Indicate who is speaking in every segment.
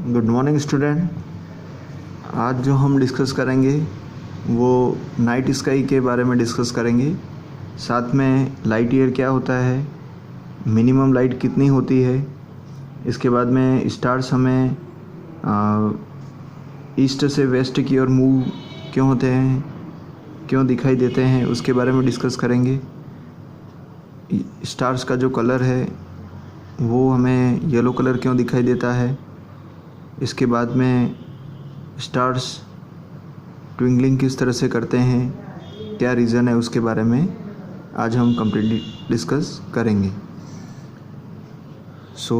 Speaker 1: Good morning student. आज जो हम डिस्कस करेंगे वो नाइट स्काई के बारे में डिस्कस करेंगे। साथ में लाइट ईयर क्या होता है, मिनिमम लाइट कितनी होती है, इसके बाद में स्टार्स हमें ईस्ट से वेस्ट की ओर मूव क्यों होते हैं, क्यों दिखाई देते हैं, उसके बारे में डिस्कस करेंगे। स्टार्स का जो कलर है वो हमें येलो कलर क्यों दिखाई देता है, इसके बाद में स्टार्स ट्विंकलिंग किस तरह से करते हैं, क्या रीज़न है, उसके बारे में आज हम कंप्लीटली डिस्कस करेंगे। सो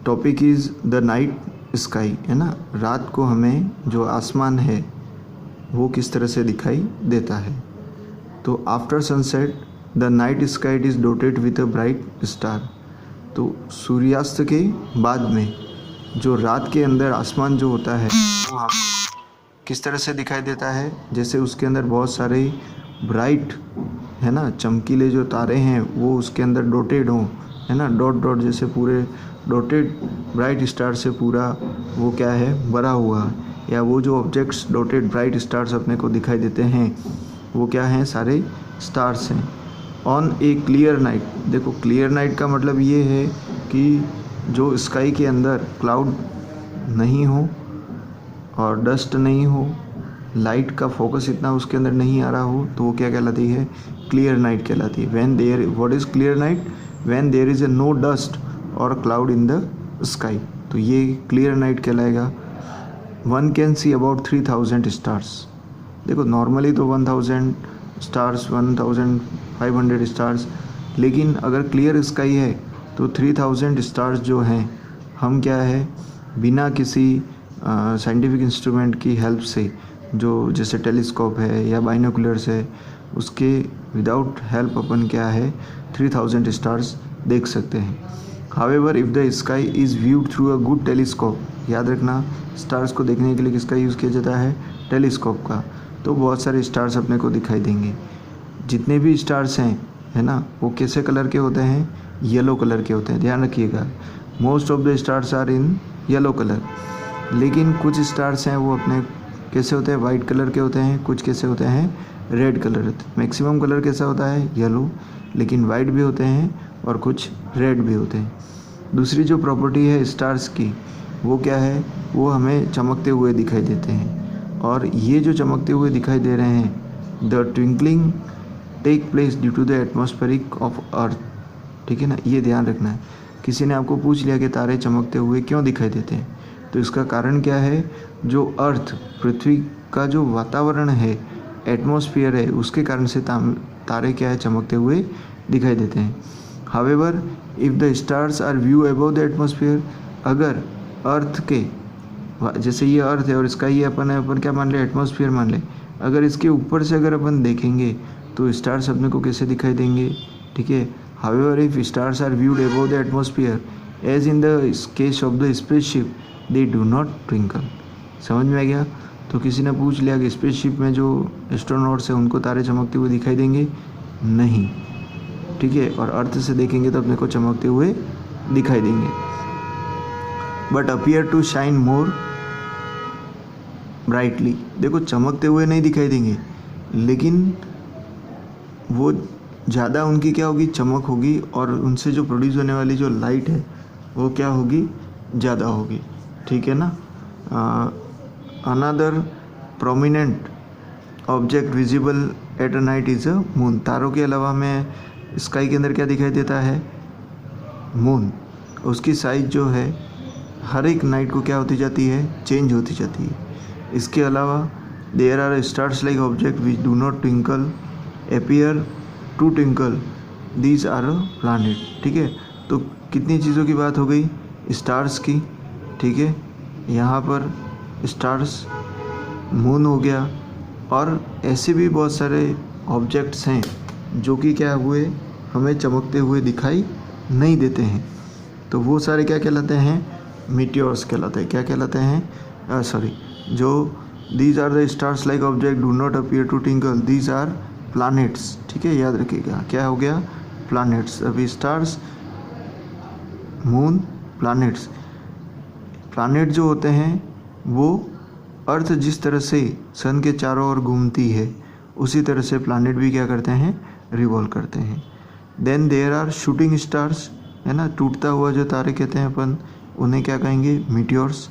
Speaker 1: topic is the night sky, है ना। रात को हमें जो आसमान है वो किस तरह से दिखाई देता है। तो after sunset the night sky is डोटेड with a bright star. तो सूर्यास्त के बाद में जो रात के अंदर आसमान जो होता है वो हम किस तरह से दिखाई देता है, जैसे उसके अंदर बहुत सारे ब्राइट, है ना, चमकीले जो तारे हैं वो उसके अंदर डॉटेड हों, है ना, डॉट डॉट जैसे पूरे डॉटेड ब्राइट स्टार से पूरा वो क्या है, भरा हुआ, या वो जो ऑब्जेक्ट्स डॉटेड ब्राइट स्टार्स अपने को दिखाई देते हैं वो क्या हैं, सारे स्टार्स हैं। ऑन ए क्लियर नाइट, देखो क्लियर नाइट का मतलब ये है कि जो स्काई के अंदर क्लाउड नहीं हो और डस्ट नहीं हो, लाइट का फोकस इतना उसके अंदर नहीं आ रहा हो, तो वो क्या कहलाती है, क्लियर नाइट कहलाती है। When there, what is clear night, when there is a no dust or cloud in the sky, तो ये क्लियर नाइट कहलाएगा। One can see about 3000 stars. देखो नॉर्मली तो 1000 स्टार्स, 1500 स्टार्स, लेकिन अगर क्लियर स्काई है तो 3000 स्टार्स जो हैं हम क्या है, बिना किसी साइंटिफिक इंस्ट्रूमेंट की हेल्प से, जो जैसे टेलीस्कोप है या बाइनोकुलर्स है, उसके विदाउट हेल्प अपन क्या है 3000 स्टार्स देख सकते हैं। However if the sky is viewed through a good telescope, याद रखना स्टार्स को देखने के लिए किसका यूज़ किया जाता है, टेलीस्कोप का, तो बहुत सारे स्टार्स अपने को दिखाई देंगे। जितने भी स्टार्स हैं, है ना, वो कैसे कलर के होते हैं, येलो कलर के होते हैं, ध्यान रखिएगा। Most of the stars are in yellow colour, लेकिन कुछ स्टार्स हैं वो अपने कैसे होते हैं, वाइट कलर के होते हैं, कुछ कैसे होते हैं, रेड कलर होते हैं। मैक्सिमम कलर कैसा होता है, येलो, लेकिन वाइट भी होते हैं और कुछ रेड भी होते हैं। दूसरी जो प्रॉपर्टी है स्टार्स की वो क्या है, वो हमें चमकते हुए दिखाई देते हैं, और ये जो चमकते हुए दिखाई दे रहे हैं, the twinkling take place due to the atmospheric of earth, ठीक है ना, ये ध्यान रखना है। किसी ने आपको पूछ लिया कि तारे चमकते हुए क्यों दिखाई देते हैं, तो इसका कारण क्या है, जो अर्थ, पृथ्वी का जो वातावरण है, एटमॉस्फेयर है, उसके कारण से तारे क्या है, चमकते हुए दिखाई देते हैं। However if the stars are view above the atmosphere, अगर अर्थ के, जैसे ये अर्थ है और इसका ये अपन क्या मान ले, एटमॉस्फेयर मान ले, अगर इसके ऊपर से अगर अपन देखेंगे तो स्टार्स अपने को कैसे दिखाई देंगे, ठीक है। However if stars are viewed above the atmosphere as in the case of the spaceship they do not twinkle. समझ में आ गया। तो किसी ने पूछ लिया कि स्पेसशिप में जो एस्ट्रोनॉट्स हैं उनको तारे चमकते हुए दिखाई देंगे, नहीं, ठीक है, और अर्थ से देखेंगे तो अपने को चमकते हुए दिखाई देंगे। But appear to shine more brightly, देखो चमकते हुए नहीं दिखाई देंगे, लेकिन वो ज़्यादा उनकी क्या होगी, चमक होगी, और उनसे जो प्रोड्यूस होने वाली जो लाइट है वो क्या होगी, ज़्यादा होगी, ठीक है ना। Another prominent object visible at a night is a moon. तारों के अलावा हमें स्काई के अंदर क्या दिखाई देता है, मून। उसकी साइज जो है हर एक नाइट को क्या होती जाती है, चेंज होती जाती है। इसके अलावा there are stars like object which do not twinkle appear to twinkle, these are planet, ठीक है। तो कितनी चीज़ों की बात हो गई, स्टार्स की, ठीक है, यहाँ पर स्टार्स, मून हो गया, और ऐसे भी बहुत सारे ऑब्जेक्ट्स हैं जो कि क्या हुए, हमें चमकते हुए दिखाई नहीं देते हैं, तो वो सारे क्या कहलाते हैं, मीटियोर्स कहलाते हैं। क्या कहलाते हैं, जो these are the stars like object do not appear to twinkle, these are planets, ठीक है, याद रखिएगा क्या हो गया, प्लैनेट्स। अभी स्टार्स, मून, प्लैनेट्स। प्लानेट जो होते हैं वो अर्थ जिस तरह से सन के चारों ओर घूमती है उसी तरह से प्लानेट भी क्या करते हैं, रिवॉल्व करते हैं। Then there are shooting stars, है ना, टूटता हुआ जो तारे कहते हैं अपन, उन्हें क्या कहेंगे, मीटियोर्स।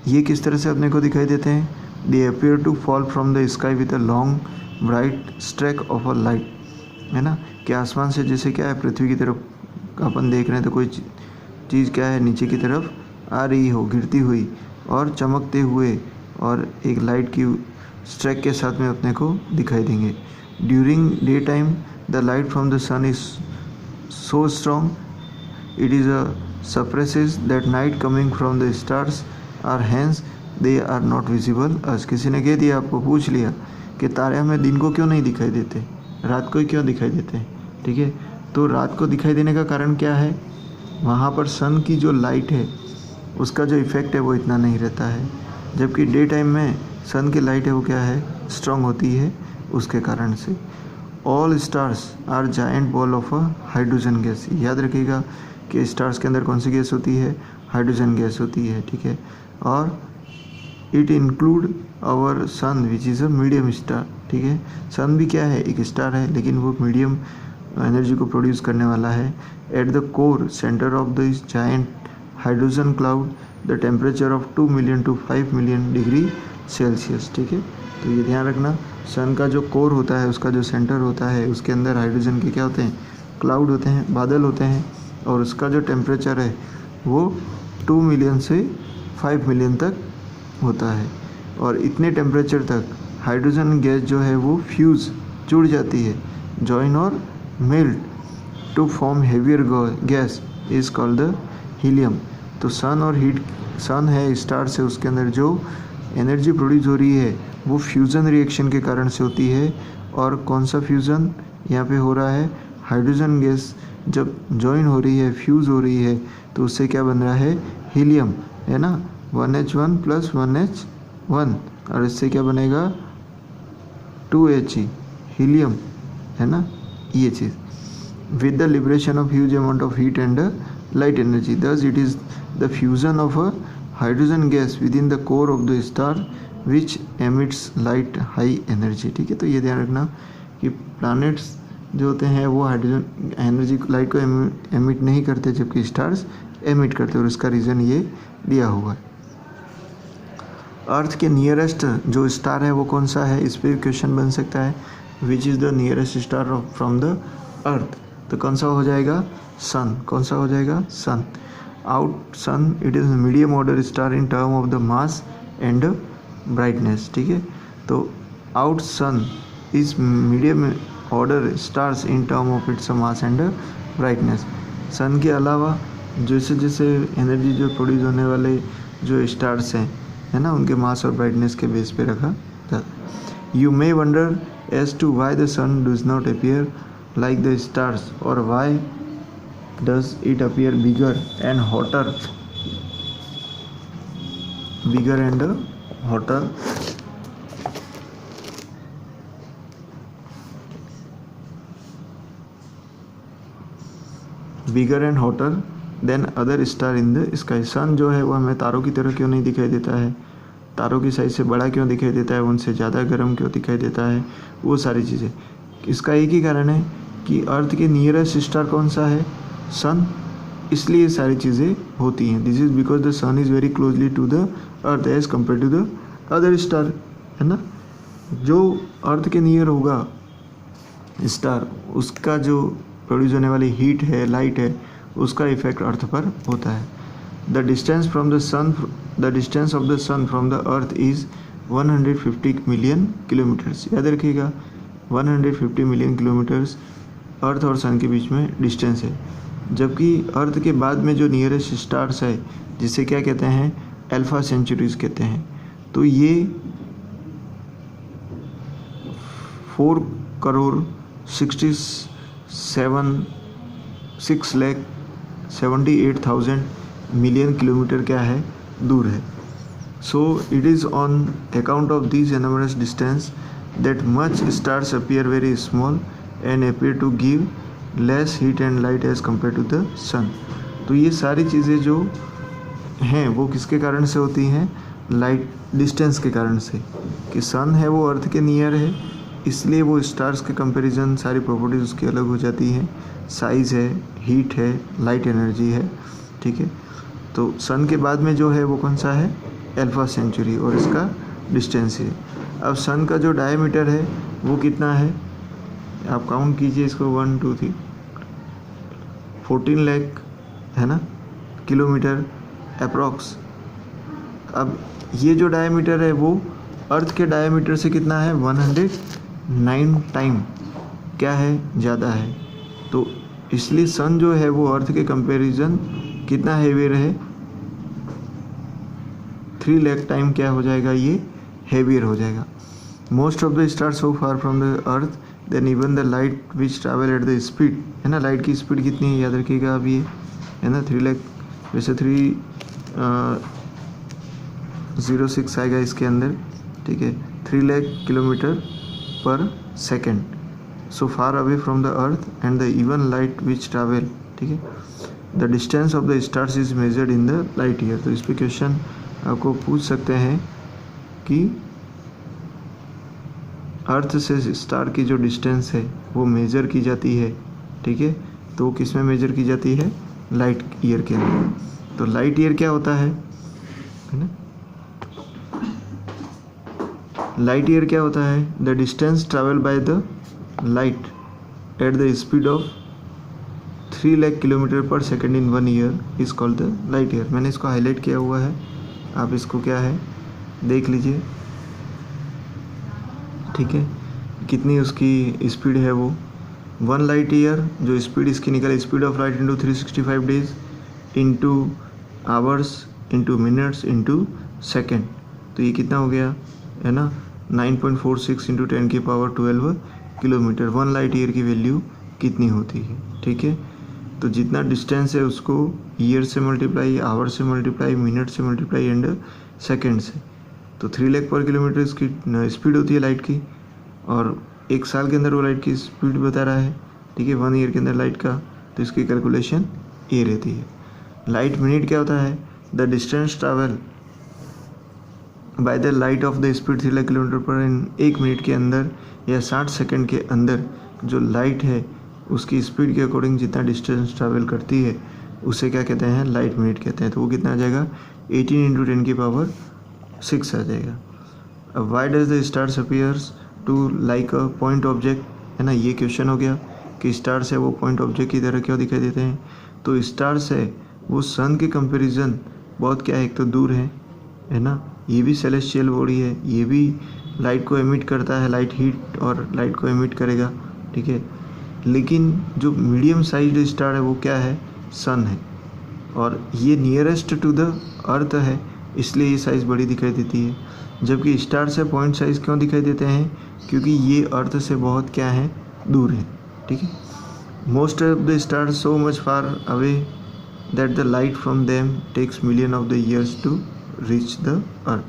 Speaker 1: ये किस तरह से अपने को दिखाई देते हैं, they appear to fall from the sky with a long bright streak of a light, है ना, कि आसमान से जैसे क्या है पृथ्वी की तरफ अपन देख रहे हैं तो कोई चीज़ क्या है नीचे की तरफ आ रही हो गिरती हुई और चमकते हुए और एक लाइट की स्ट्रैक के साथ में अपने को दिखाई देंगे। During day time the light from the sun is so strong it is a suppresses that night coming from the stars or hence they are not visible as। किसी ने कह दिया, आपको पूछ लिया कि तारे हमें दिन को क्यों नहीं दिखाई देते, रात को ही क्यों दिखाई देते हैं, ठीक है। तो रात को दिखाई देने का कारण क्या है, वहाँ पर सन की जो लाइट है उसका जो इफ़ेक्ट है वो इतना नहीं रहता है, जबकि डे टाइम में सन की लाइट है वो क्या है, स्ट्रॉन्ग होती है उसके कारण से। All stars are giant ball of a hydrogen gas. याद रखिएगा कि स्टार्स के अंदर कौन सी गैस होती है, हाइड्रोजन गैस होती है, ठीक है। और it include our sun which is a medium star, ठीक है। सन भी क्या है, एक स्टार है, लेकिन वो मीडियम एनर्जी को प्रोड्यूस करने वाला है। At the core centre of this giant hydrogen cloud the temperature of 2 million to 5 million degree Celsius, ठीक है। तो ये ध्यान रखना, सन का जो कोर होता है, उसका जो सेंटर होता है, उसके अंदर हाइड्रोजन के क्या होते हैं, क्लाउड होते हैं, बादल होते हैं, और उसका जो टेम्परेचर है वो 2 मिलियन से 5 मिलियन तक होता है। और इतने टेम्परेचर तक हाइड्रोजन गैस जो है वो फ्यूज़ जुड़ जाती है, जॉइन और melt to form heavier gas is called the helium. तो सन और हीट, सन है, स्टार से, उसके अंदर जो एनर्जी प्रोड्यूस हो रही है वो फ्यूज़न रिएक्शन के कारण से होती है। और कौन सा फ्यूज़न यहाँ पे हो रहा है, हाइड्रोजन गैस जब जॉइन हो रही है, फ्यूज़ हो रही है, तो उससे क्या बन रहा है, हीलियम, है ना, 1H1 + 1H1, और इससे क्या बनेगा 2He, हीलियम, है ना, ये चीज़, with the liberation of huge amount of heat and light energy. Thus it is the fusion of a hydrogen gas within the core of the star which emits light high energy, ठीक है। तो ये ध्यान रखना कि planets जो होते हैं वो हाइड्रोजन एनर्जी लाइट को एमिट नहीं करते, जबकि स्टार्स एमिट करते हैं, और इसका रीज़न ये दिया हुआ है। अर्थ के नियरेस्ट जो स्टार है वो कौन सा है, इस पर क्वेश्चन बन सकता है, which is the nearest star from the अर्थ, तो कौन सा हो जाएगा, सन। कौन सा हो जाएगा, sun. Our sun it is medium order star in term of the mass and brightness, ठीक है। तो our sun is medium order stars in term of its mass and brightness. Sun के अलावा जैसे जैसे एनर्जी जो प्रोड्यूस होने वाले जो स्टार्स हैं, है ना, उनके मास और ब्राइटनेस के बेस पे रखा जाता है। You may wonder as to why the sun does not appear like the stars, और why does it appear bigger and hotter, bigger and hotter bigger and hotter then other star in the sky. Sun जो है वो हमें तारों की तरह क्यों नहीं दिखाई देता है, तारों की साइज से बड़ा क्यों दिखाई देता है, उनसे ज़्यादा गर्म क्यों दिखाई देता है, वो सारी चीज़ें। इसका एक ही कारण है कि अर्थ के नियरेस्ट स्टार कौन सा है, सन, इसलिए सारी चीज़ें होती हैं। This is because the sun is very closely to the earth as compare to the other star, है ना। जो अर्थ के नियर होगा स्टार, उसका जो प्रोड्यूस होने वाली हीट है, लाइट है, उसका इफेक्ट अर्थ पर होता है। The distance from the sun, the distance of the sun from the earth is 150 million kilometres. याद रखिएगा 150 मिलियन किलोमीटर्स अर्थ और सन के बीच में डिस्टेंस है। जबकि अर्थ के बाद में जो नियरेस्ट स्टार्स है, जिसे क्या कहते हैं, अल्फा सेंचुरीज कहते हैं, तो ये 6,78,000 मिलियन किलोमीटर क्या है, दूर है। So it is on account of this enormous distance that much stars appear very small and appear to give less heat and light as compare to the sun. तो ये सारी चीज़ें जो हैं वो किसके कारण से होती हैं? लाइट डिस्टेंस के कारण से, कि सन है वो अर्थ के नियर है, इसलिए वो स्टार्स के कंपैरिजन सारी प्रॉपर्टीज उसकी अलग हो जाती हैं। साइज़ है, हीट है, लाइट एनर्जी है, ठीक है। तो सन के बाद में जो है वो कौन सा है? अल्फा सेंचुरी, और इसका डिस्टेंस है। अब सन का जो डायमीटर है वो कितना है? आप काउंट कीजिए इसको, 1 2 3 14 लाख है ना किलोमीटर अप्रॉक्स। अब ये जो डायमीटर है वो अर्थ के डायमीटर से कितना है? 109 टाइम क्या है? ज़्यादा है। तो इसलिए सन जो है वो अर्थ के कंपैरिजन कितना हेवियर है? 3 लाख टाइम क्या हो जाएगा? ये हेवियर हो जाएगा। Most of the star so far from the earth then even the light which travel at the speed, है ना। लाइट की स्पीड कितनी है याद रखिएगा अब ये, है ना 3 लाख, वैसे 306 आएगा इसके अंदर, ठीक है। 3 lakh kilometre per second so far away from the earth and the even light which travel, ठीक है। The distance of the stars is measured in the light year. तो इस पर क्वेश्चन आपको पूछ सकते हैं कि अर्थ से स्टार की जो डिस्टेंस है वो मेज़र की जाती है, ठीक है। तो किस में मेज़र की जाती है? लाइट ईयर के अंदर। तो लाइट ईयर क्या होता है ना? लाइट ईयर क्या होता है? The distance travel by the light at the speed of 3 lakh kilometre per second in 1 year is called the light year. मैंने इसको हाईलाइट किया हुआ है, आप इसको क्या है देख लीजिए, ठीक है। कितनी उसकी स्पीड है वो? 1 लाइट ईयर जो स्पीड इसकी निकले, speed of light into 365 days into hours into minutes into second, तो ये कितना हो गया, है ना 9.46 इंटू 10 की पावर 12 किलोमीटर। 1 लाइट ईयर की वैल्यू कितनी होती है, ठीक है। तो जितना डिस्टेंस है उसको ईयर से मल्टीप्लाई, आवर से मल्टीप्लाई, मिनट से मल्टीप्लाई एंड सेकेंड से। तो 3 लाख पर किलोमीटर इसकी स्पीड होती है लाइट की, और 1 साल के अंदर वो लाइट की स्पीड बता रहा है, ठीक है। 1 ईयर के अंदर लाइट का, तो इसकी कैलकुलेशन ये रहती है। लाइट मिनट क्या होता है? The distance travel by the light of the speed 3 lakh kilometre पर इन 1 मिनट के अंदर या 60 सेकंड के अंदर जो लाइट है उसकी स्पीड के अकॉर्डिंग जितना डिस्टेंस ट्रैवल करती है उसे क्या कहते हैं? लाइट मिनट कहते हैं। तो वो कितना आ जाएगा? 18 इंटू 10 की पावर 6 आ जाएगा। अब why does the stars appears to like a point object, है ना। ये क्वेश्चन हो गया कि स्टार्स है वो पॉइंट ऑब्जेक्ट की तरह क्यों दिखाई देते हैं? तो स्टार्स है वो सन के कंपैरिजन बहुत क्या है, एक तो दूर है ना। ये भी सेलेस्टियल बॉडी है, ये भी लाइट को एमिट करता है, लाइट हीट और लाइट को एमिट करेगा, ठीक है। लेकिन जो मीडियम साइज स्टार है वो क्या है? सन है, और ये नियरेस्ट टू द अर्थ है, इसलिए ये साइज़ बड़ी दिखाई देती है। जबकि स्टार से पॉइंट साइज़ क्यों दिखाई देते हैं? क्योंकि ये अर्थ से बहुत क्या है? दूर है, ठीक है। Most of the star so much far away that the light from them takes million of the years to reach the earth.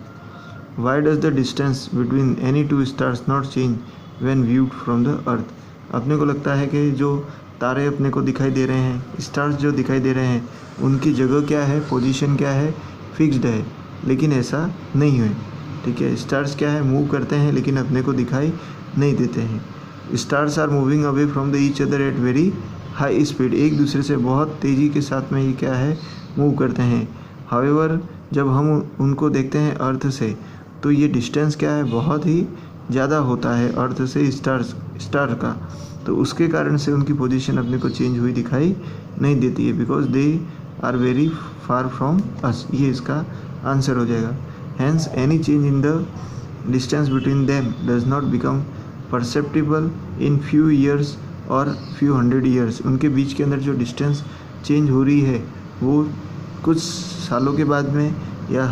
Speaker 1: Why does the distance between any two stars not change when viewed from the earth. अपने को लगता है कि जो तारे अपने को दिखाई दे रहे हैं, स्टार्स जो दिखाई दे रहे हैं, उनकी जगह क्या है, पोजीशन क्या है, फिक्स्ड है, लेकिन ऐसा नहीं है, ठीक है। स्टार्स क्या है? मूव करते हैं लेकिन अपने को दिखाई नहीं देते हैं। Stars are moving away from the each other at very high speed, एक दूसरे से बहुत तेज़ी के साथ में ये क्या है? मूव करते हैं। हाउएवर जब हम उनको देखते हैं अर्थ से तो ये डिस्टेंस क्या है? बहुत ही ज़्यादा होता है अर्थ से स्टार का, तो उसके कारण से उनकी पोजीशन अपने को चेंज हुई दिखाई नहीं देती है, because they are very far from us. ये इसका आंसर हो जाएगा। Hence any change in the distance between them does not become perceptible in few years और फ्यू हंड्रेड ईयर्स। उनके बीच के अंदर जो डिस्टेंस चेंज हो रही है वो कुछ सालों के बाद में या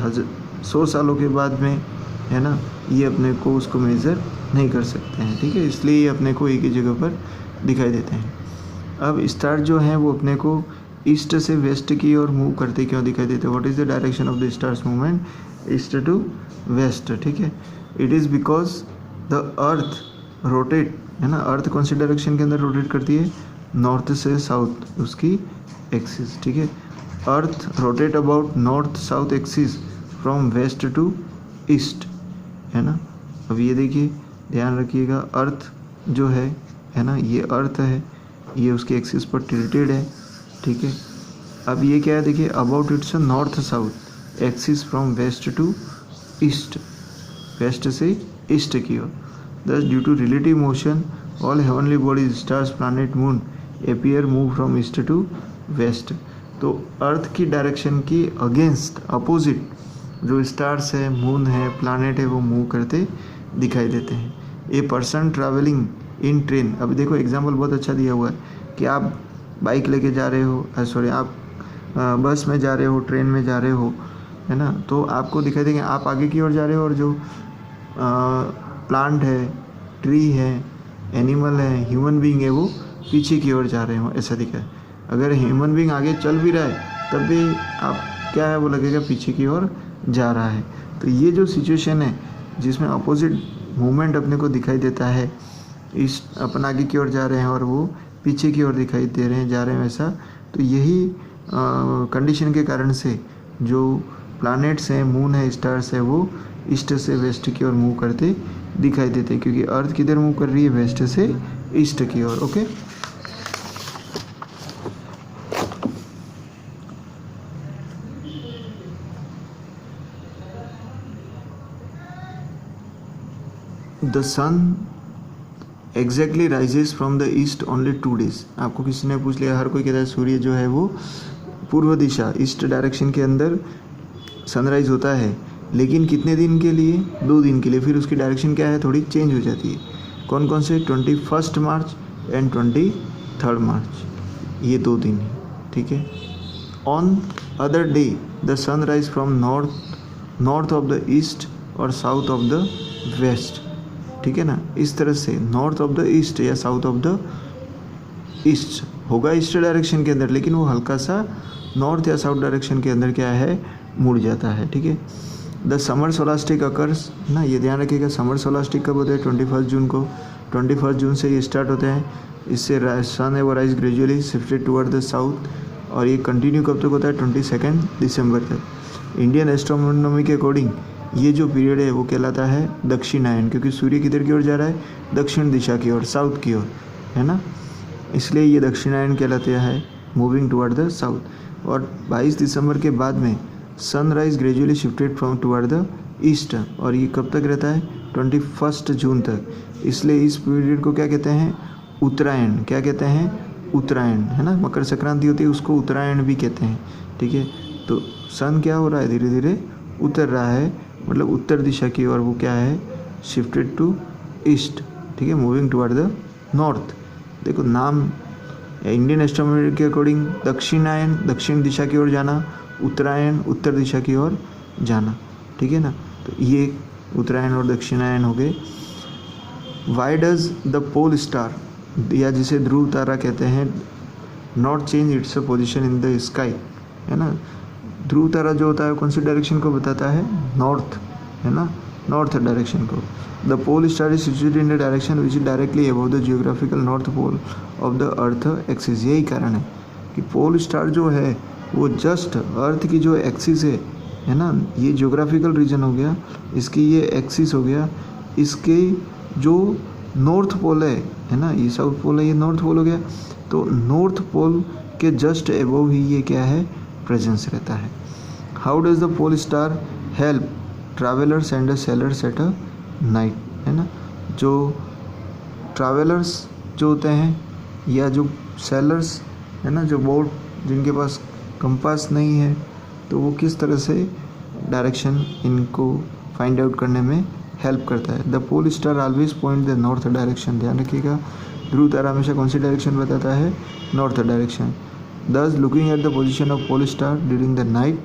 Speaker 1: 100 सालों के बाद में, है ना, ये अपने को उसको मेज़र नहीं कर सकते हैं, ठीक है। इसलिए ये अपने को एक ही जगह पर दिखाई देते हैं। अब स्टार जो हैं वो अपने को ईस्ट से वेस्ट की ओर मूव करते क्यों दिखाई देते हैं? What is the direction of the stars movement? East to west, ठीक है। It is because the earth rotate, है ना, अर्थ कौन सी डायरेक्शन के अंदर रोटेट करती है? नॉर्थ से साउथ, उसकी एक्सिस, ठीक है। Earth rotate about north south axis from west to east, है ना। अब ये देखिए, ध्यान रखिएगा, अर्थ जो है ना, ये अर्थ है, ये उसके एक्सिस पर टिल्टेड है, ठीक है। अब ये क्या है, देखिए, about its north south axis from west to east, वेस्ट से ईस्ट की ओर। Thus due to relative motion all heavenly bodies stars planet moon appear move from east to west. तो अर्थ की डायरेक्शन की अगेंस्ट अपोजिट जो stars है, moon है, प्लैनेट है, वो मूव करते दिखाई देते हैं। A person travelling in train, अभी देखो एग्जाम्पल बहुत अच्छा दिया हुआ है कि आप बाइक लेके जा रहे हो, आप बस में जा रहे हो, ट्रेन में जा रहे हो, है ना, तो आपको दिखाई देंगे आप आगे की ओर जा रहे हो और जो प्लांट है, ट्री है, एनिमल है, ह्यूमन बीइंग है, वो पीछे की ओर जा रहे हो, ऐसा दिखा है। अगर ह्यूमन बीइंग आगे चल भी रहा है तब भी आप क्या है, वो लगेगा पीछे की ओर जा रहा है। तो ये जो सिचुएशन है जिसमें अपोजिट मूवमेंट अपने को दिखाई देता है, इस अपन आगे की ओर जा रहे हैं और वो पीछे की ओर दिखाई दे रहे हैं, जा रहे हैं वैसा, तो यही कंडीशन के कारण से जो प्लैनेट्स हैं, मून है, स्टार्स है, वो ईस्ट से वेस्ट की ओर मूव करते दिखाई देते हैं, क्योंकि अर्थ किधर मूव कर रही है, वेस्ट से ईस्ट की ओर। Okay, the sun exactly rises from the east only 2 days। आपको किसी ने पूछ लिया, हर कोई कहता है सूर्य जो है वो पूर्व दिशा, ईस्ट डायरेक्शन के अंदर सनराइज होता है, लेकिन कितने दिन के लिए, 2 दिन के लिए। फिर उसकी डायरेक्शन क्या है, थोड़ी चेंज हो जाती है। कौन कौन से, 21 मार्च एंड 23 मार्च, ये 2 दिन है, ठीक है। On other day the sunrise from north of the east और साउथ ऑफ द वेस्ट, ठीक है ना। इस तरह से नॉर्थ ऑफ द ईस्ट या साउथ ऑफ द ईस्ट होगा ईस्ट डायरेक्शन के अंदर, लेकिन वो हल्का सा नॉर्थ या साउथ डायरेक्शन के अंदर क्या है, मुड़ जाता है, ठीक है। द समर सोलास्टिक अकर्स ना, ये ध्यान रखिएगा, समर सोलास्टिक कब होता है, 21 जून को। 21 जून से ये स्टार्ट होते हैं। इससे सन है वो rise gradually shifted toward the south, और ये कंटिन्यू कब तक होता है, 22 दिसंबर तक। इंडियन एस्ट्रोनॉमी के अकॉर्डिंग ये जो पीरियड है वो कहलाता है दक्षिणायन, क्योंकि सूर्य किधर की ओर जा रहा है, दक्षिण दिशा की ओर, साउथ की ओर, है ना, इसलिए ये दक्षिणायन कहलाता है, मूविंग टुवर्ड द साउथ। और 22 दिसंबर के बाद में sunrise gradually shifted from toward the east, और ये कब तक रहता है, 21 जून तक। इसलिए इस पीरियड को क्या कहते हैं, उत्तरायण। क्या कहते हैं, उत्तरायण, है ना। मकर संक्रांति होती है, उसको उत्तरायण भी कहते हैं, ठीक है। तो सन क्या हो रहा है, धीरे धीरे उतर रहा है, मतलब उत्तर दिशा की ओर वो क्या है, शिफ्टेड टू ईस्ट, ठीक है, मूविंग टुवर्ड द नॉर्थ। देखो नाम इंडियन एस्ट्रोनॉमी के अकॉर्डिंग दक्षिणायन, दक्षिण दिशा की ओर जाना, उत्तरायण, उत्तर दिशा की ओर जाना, ठीक है ना। तो ये उत्तरायण और दक्षिणायन हो गए। Why does the pole star, या जिसे ध्रुव तारा कहते हैं, not change its position in the sky, है ना। ध्रुव तारा जो होता है कौन सी डायरेक्शन को बताता है, नॉर्थ, है ना, नॉर्थ डायरेक्शन को। The pole star is situated in the direction which is directly above the geographical north pole of the earth axis. यही कारण है कि पोल स्टार जो है वो जस्ट अर्थ की जो एक्सिस है ना, ये जियोग्राफिकल रीजन हो गया, इसकी ये एक्सिस हो गया, इसके जो नॉर्थ पोल है ना, ये साउथ पोल है, ये नॉर्थ पोल हो गया। तो नॉर्थ पोल के जस्ट अबव ही ये क्या है, प्रेजेंस रहता है। How does the pole star help travellers and sailors at a night, है ना। जो ट्रैवलर्स जो होते हैं या जो सेलर्स है ना, जो बोट जिनके पास कंपास नहीं है, तो वो किस तरह से डायरेक्शन इनको फाइंड आउट करने में हेल्प करता है। The pole star always point the north direction, ध्यान रखिएगा, ध्रुव तारा हमेशा कौन सी डायरेक्शन बताता है, north direction. Thus, looking at the position of pole star during the night